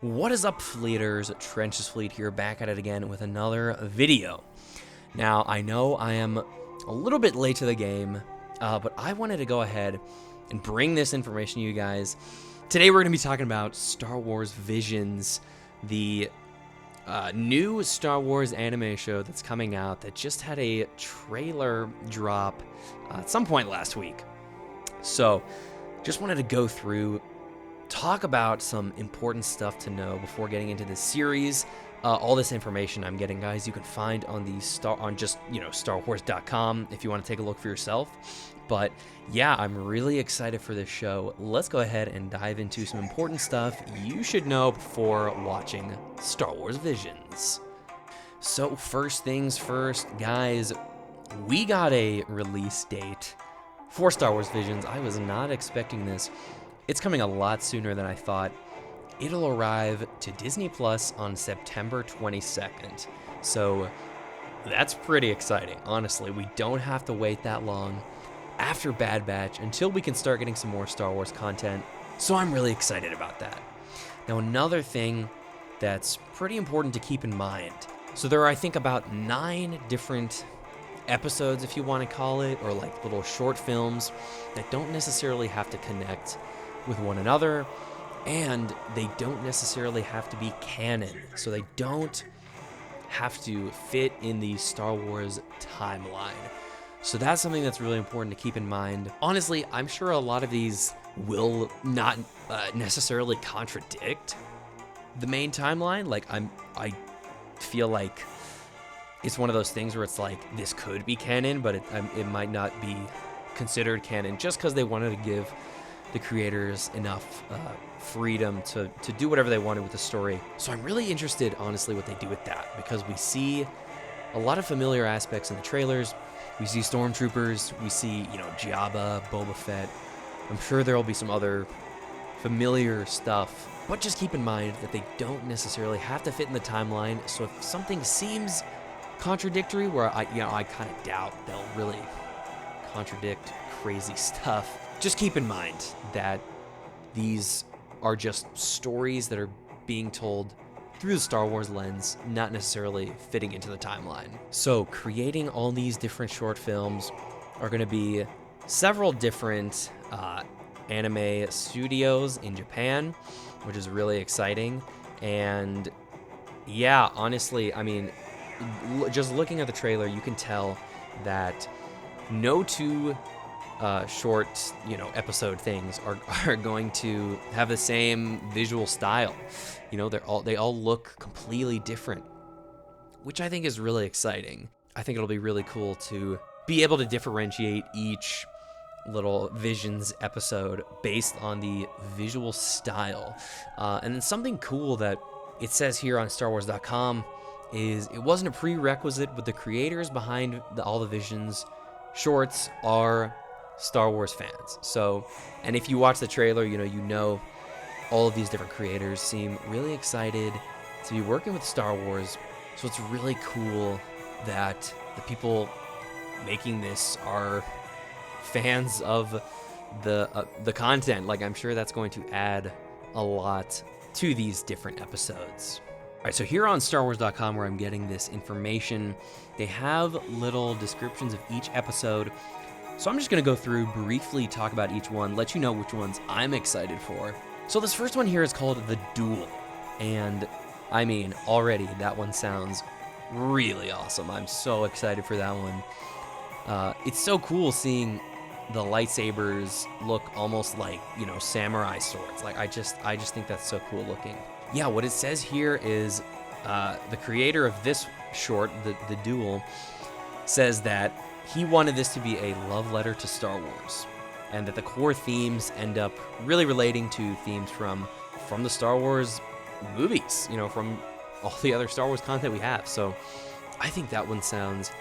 What is up, Fleeters? Trenches Fleet here, back at it again with another video. Now, I know I am a little bit late to the game, but I wanted to go ahead and bring this information to you guys. Today we're going to be talking about Star Wars Visions, the new Star Wars anime show that's coming out that just had a trailer drop at some point last week. So, just wanted to go through, talk about some important stuff to know before getting into this series. All this information I'm getting, guys, you can find on the StarWars.com if you want to take a look for yourself. But yeah, I'm really excited for this show. Let's go ahead and dive into some important stuff you should know before watching Star Wars Visions. So first things first, guys, we got a release date for Star Wars Visions. I was not expecting this. It's coming a lot sooner than I thought. It'll arrive to Disney Plus on September 22nd. So that's pretty exciting. Honestly, we don't have to wait that long after Bad Batch until we can start getting some more Star Wars content. So I'm really excited about that. Now, another thing that's pretty important to keep in mind. So there are, I think, about 9 different episodes, if you want to call it, or like little short films that don't necessarily have to connect with one another, and they don't necessarily have to be canon, so they don't have to fit in the Star Wars timeline. So that's something that's really important to keep in mind. Honestly, I'm sure a lot of these will not necessarily contradict the main timeline. Like I feel like it's one of those things where it's like, this could be canon, but it might not be considered canon just because they wanted to give the creators enough freedom to do whatever they wanted with the story. So I'm really interested, honestly, what they do with that, because we see a lot of familiar aspects in the trailers. We see stormtroopers, we see, Jabba, Boba Fett. I'm sure there will be some other familiar stuff, but just keep in mind that they don't necessarily have to fit in the timeline. So if something seems contradictory, where I kind of doubt they'll really contradict crazy stuff, just keep in mind that these are just stories that are being told through the Star Wars lens, not necessarily fitting into the timeline. So creating all these different short films are going to be several different anime studios in Japan, which is really exciting. And yeah, honestly, I mean, just looking at the trailer, you can tell that no two short, episode things are going to have the same visual style. They all look completely different, which I think is really exciting. I think it'll be really cool to be able to differentiate each little Visions episode based on the visual style. And then something cool that it says here on StarWars.com is it wasn't a prerequisite, but the creators behind all the Visions shorts are Star Wars fans. So, and if you watch the trailer, you know all of these different creators seem really excited to be working with Star Wars. So it's really cool that the people making this are fans of the content. Like, I'm sure that's going to add a lot to these different episodes. All right, so here on StarWars.com, where I'm getting this information, they have little descriptions of each episode. So I'm just going to go through, briefly talk about each one, let you know which ones I'm excited for. So this first one here is called The Duel. And I mean, already that one sounds really awesome. I'm so excited for that one. It's so cool seeing the lightsabers look almost like, samurai swords. Like, I just think that's so cool looking. Yeah, what it says here is the creator of this short, the Duel, says that he wanted this to be a love letter to Star Wars, and that the core themes end up really relating to themes from the Star Wars movies, from all the other Star Wars content we have. So I think that one sounds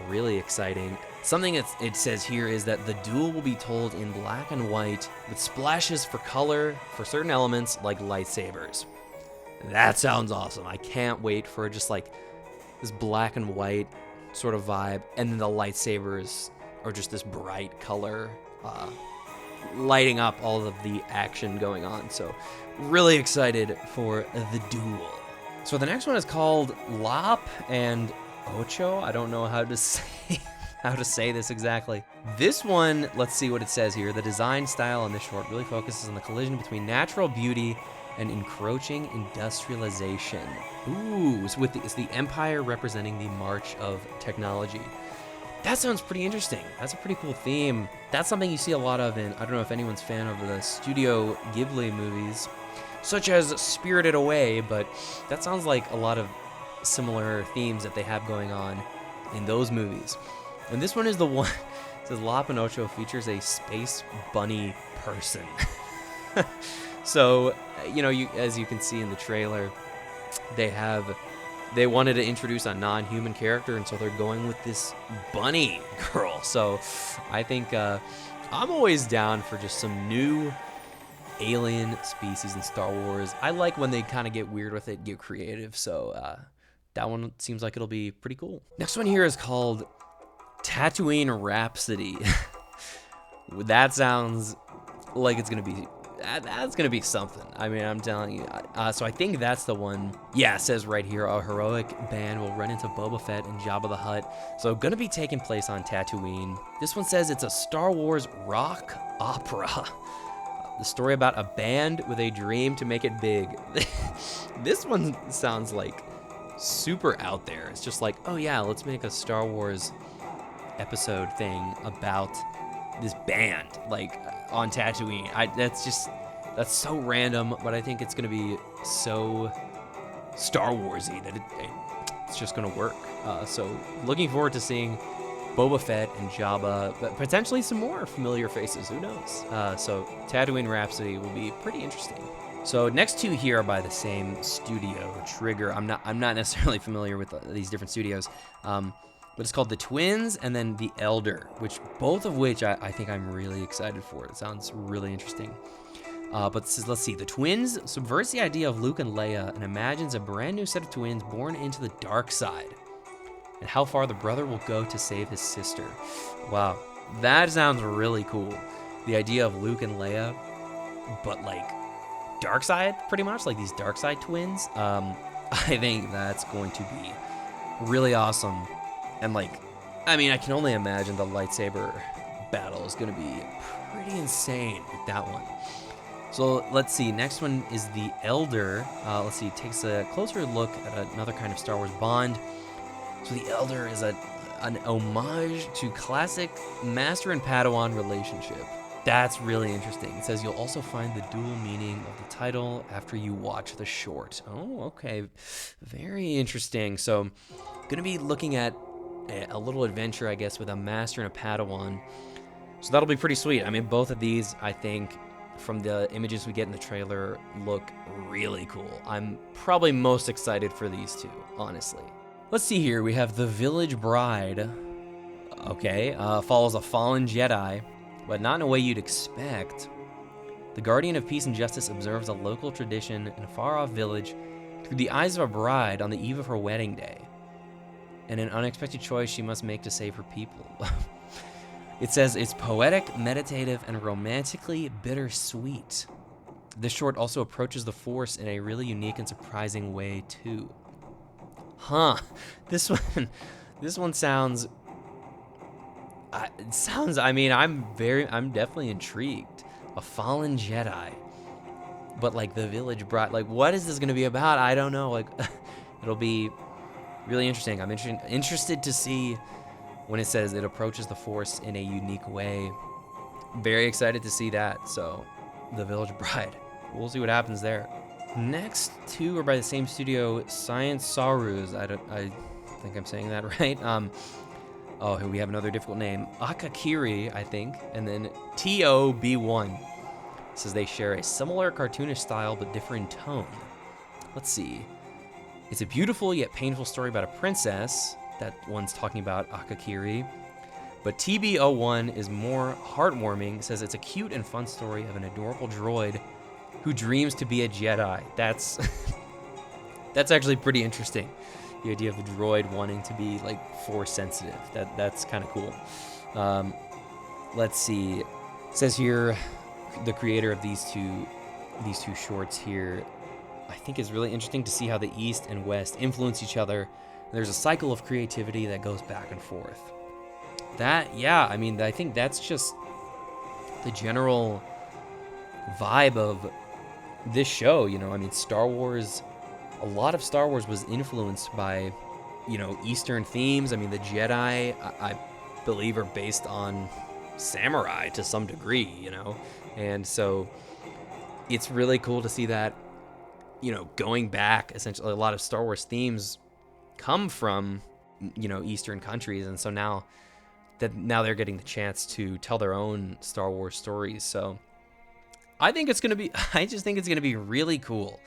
really exciting. Something it says here is that the Duel will be told in black and white with splashes for color for certain elements like lightsabers. That sounds awesome. I can't wait for just like this black and white sort of vibe, and then the lightsabers are just this bright color. lighting up all of the action going on. So really excited for the duel. So the next one is called Lop and Ocho. I don't know how to say this exactly. This one, let's see what it says here. The design style on this short really focuses on the collision between natural beauty and encroaching industrialization. Ooh, so it's the Empire representing the march of technology. That sounds pretty interesting. That's a pretty cool theme. That's something you see a lot of in, I don't know if anyone's fan of the Studio Ghibli movies, such as Spirited Away, but that sounds like a lot of similar themes that they have going on in those movies. And this one is the one, it says La Pinocho features a space bunny person. So, you know, as you can see in the trailer, they wanted to introduce a non-human character, and so they're going with this bunny girl. So I think I'm always down for just some new alien species in Star Wars. I like when they kind of get weird with it, get creative. So that one seems like it'll be pretty cool. Next one here is called Tatooine Rhapsody. That sounds like it's gonna be. That's gonna be something. I mean, I'm telling you. So I think that's the one. Yeah, it says right here, a heroic band will run into Boba Fett and Jabba the Hutt. So gonna be taking place on Tatooine. This one says it's a Star Wars rock opera. The story about a band with a dream to make it big. This one sounds like super out there. It's just like, oh yeah, let's make a Star Wars episode thing about this band, like on Tatooine. That's so random, but I think it's gonna be so Star Warsy that it's just gonna work. So looking forward to seeing Boba Fett and Jabba, but potentially some more familiar faces. Who knows? So Tatooine Rhapsody will be pretty interesting. So next two here are by the same studio, Trigger. I'm not necessarily familiar with these different studios. But it's called The Twins and then The Elder, both of which I think I'm really excited for. It sounds really interesting. But let's see. The Twins subverts the idea of Luke and Leia and imagines a brand new set of twins born into the dark side, and how far the brother will go to save his sister. Wow, that sounds really cool. The idea of Luke and Leia, but like dark side, pretty much, like these dark side twins. I think that's going to be really awesome. And like, I mean, I can only imagine the lightsaber battle is going to be pretty insane with that one. So let's see, next one is The Elder. Let's see, takes a closer look at another kind of Star Wars bond. So The Elder is an homage to classic Master and Padawan relationship. That's really interesting. It says you'll also find the dual meaning of the title after you watch the short. Oh, okay. Very interesting. So going to be looking at a little adventure, I guess, with a Master and a Padawan. So that'll be pretty sweet. I mean, both of these, I think, from the images we get in the trailer, look really cool. I'm probably most excited for these two, honestly. Let's see here. We have The Village Bride. Okay, follows a fallen Jedi, but not in a way you'd expect. The guardian of peace and justice observes a local tradition in a far-off village through the eyes of a bride on the eve of her wedding day, and an unexpected choice she must make to save her people. It says it's poetic, meditative, and romantically bittersweet. This short also approaches the Force in a really unique and surprising way, too. Huh. This one sounds... I mean, I'm definitely intrigued. A fallen Jedi. But, like, the Village Bride, like, what is this going to be about? I don't know. Like, it'll be really interesting. I'm interested to see when it says it approaches the Force in a unique way. Very excited to see that. So, The Village Bride. We'll see what happens there. Next two are by the same studio, Science Sarus. I think I'm saying that right. Oh, here we have another difficult name. Akakiri, I think, and then TOB1. It says they share a similar cartoonish style but differ in tone. Let's see. It's a beautiful yet painful story about a princess. That one's talking about Akakiri. But TB01 is more heartwarming. It says it's a cute and fun story of an adorable droid who dreams to be a Jedi. That's actually pretty interesting. The idea of a droid wanting to be like Force sensitive. That's kind of cool. Let's see. It says here, the creator of these two shorts here, I think is really interesting to see how the East and West influence each other. There's a cycle of creativity that goes back and forth. I mean, I think that's just the general vibe of this show, you know. I mean, Star Wars, a lot of Star Wars was influenced by, you know, Eastern themes. I mean, the Jedi, I believe, are based on samurai to some degree, you know. And so it's really cool to see that, you know, going back, essentially a lot of Star Wars themes come from, you know, Eastern countries. And so now they're getting the chance to tell their own Star Wars stories. So I just think it's going to be really cool.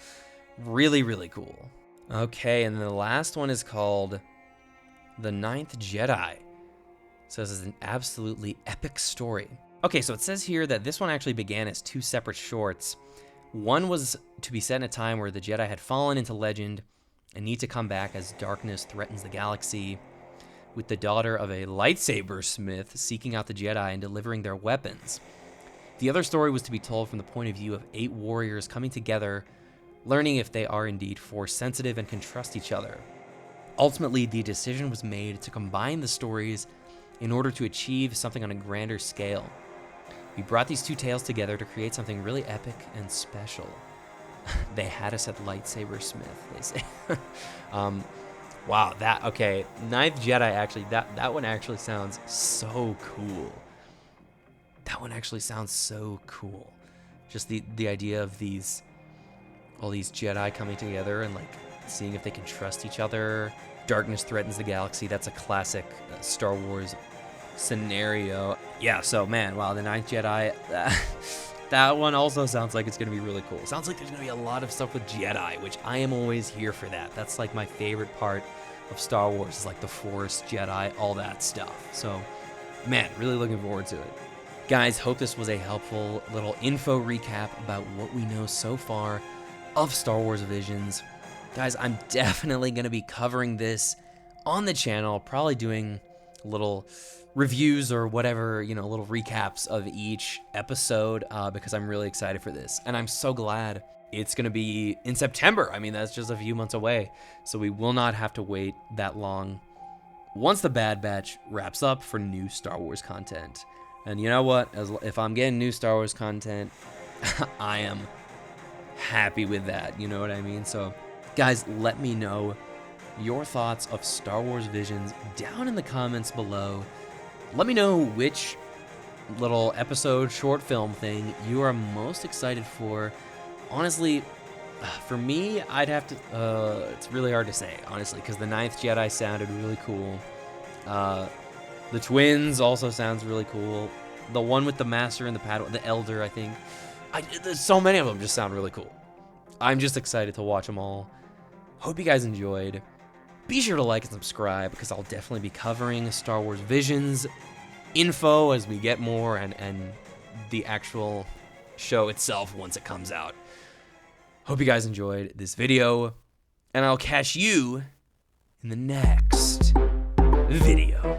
Really, really cool. Okay, and the last one is called The Ninth Jedi. It says it's an absolutely epic story. Okay, so it says here that this one actually began as 2 separate shorts. One was to be set in a time where the Jedi had fallen into legend and need to come back as darkness threatens the galaxy, with the daughter of a lightsaber smith seeking out the Jedi and delivering their weapons. The other story was to be told from the point of view of 8 warriors coming together, learning if they are indeed Force-sensitive and can trust each other. Ultimately, the decision was made to combine the stories in order to achieve something on a grander scale. We brought these 2 tales together to create something really epic and special. They had us at lightsaber smith, they say. Wow, Ninth Jedi, actually, that one actually sounds so cool. That one actually sounds so cool. Just the idea of all these Jedi coming together and like seeing if they can trust each other. Darkness threatens the galaxy. That's a classic Star Wars scenario. Yeah, so man, wow, the Ninth Jedi, that one also sounds like it's going to be really cool. Sounds like there's going to be a lot of stuff with Jedi, which I am always here for that. That's like my favorite part of Star Wars, is like the Force, Jedi, all that stuff. So, man, really looking forward to it. Guys, hope this was a helpful little info recap about what we know so far of Star Wars Visions. Guys, I'm definitely going to be covering this on the channel, probably doing little reviews or whatever, you know, little recaps of each episode, because I'm really excited for this. And I'm so glad it's going to be in September. I mean, that's just a few months away, so we will not have to wait that long once the Bad Batch wraps up for new Star Wars content. And you know what? If I'm getting new Star Wars content, I am happy with that. You know what I mean? So, guys, let me know your thoughts of Star Wars Visions down in the comments below. Let me know which little episode, short film thing you are most excited for. Honestly, for me, I'd have to... it's really hard to say, honestly, because the Ninth Jedi sounded really cool. The Twins also sounds really cool. The one with the Master and the Padawan, the Elder, I think. There's so many of them just sound really cool. I'm just excited to watch them all. Hope you guys enjoyed. Be sure to like and subscribe, because I'll definitely be covering Star Wars Visions info as we get more, and the actual show itself once it comes out. Hope you guys enjoyed this video, and I'll catch you in the next video.